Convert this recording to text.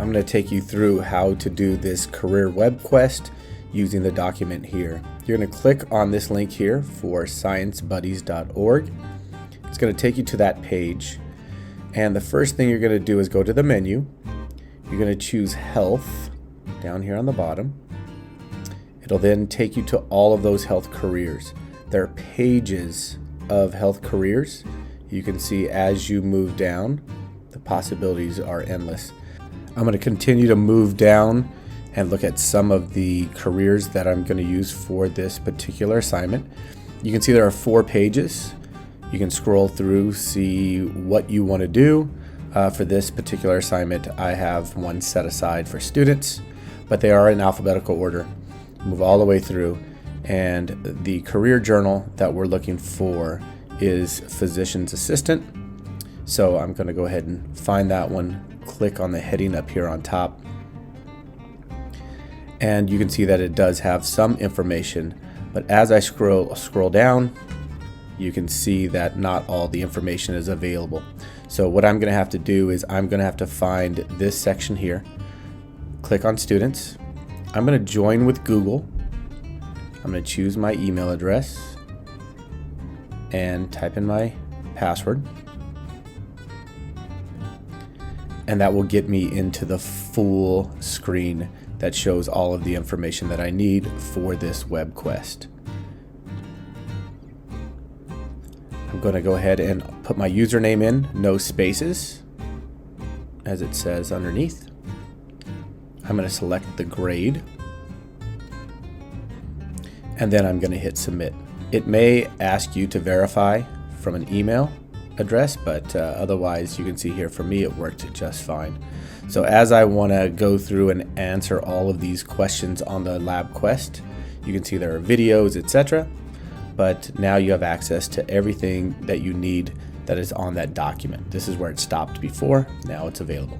I'm going to take you through how to do this career web quest using the document here. You're going to click on this link here for ScienceBuddies.org. It's going to take you to that page, and the first thing you're going to do is go to the menu. You're going to choose health down here on the bottom. It'll then take you to all of those health careers. There are pages of health careers. You can see as you move down, the possibilities are endless. I'm going to continue to move down and look at some of the careers that I'm going to use for this particular assignment. You can see there are 4 pages. You can scroll through, see what you want to do. For this particular assignment, I have one set aside for students, but they are in alphabetical order. Move all the way through, and the career journal that we're looking for is physician's assistant. So I'm going to go ahead and find that one, click on the heading up here on top, and you can see that it does have some information, but as I scroll down, you can see that not all the information is available. So what I'm going to have to do is I'm going to have to find this section here, click on students. I'm going to join with Google. I'm going to choose my email address and type in my password. And that will get me into the full screen that shows all of the information that I need for this web quest. I'm going to go ahead and put my username in, no spaces, as it says underneath. I'm going to select the grade, and then I'm going to hit submit. It may ask you to verify from an email address, but otherwise you can see here for me it worked just fine. So as I want to go through and answer all of these questions on the lab quest, you can see there are videos, etc. But now you have access to everything that you need that is on that document. This is where it stopped before. Now it's available.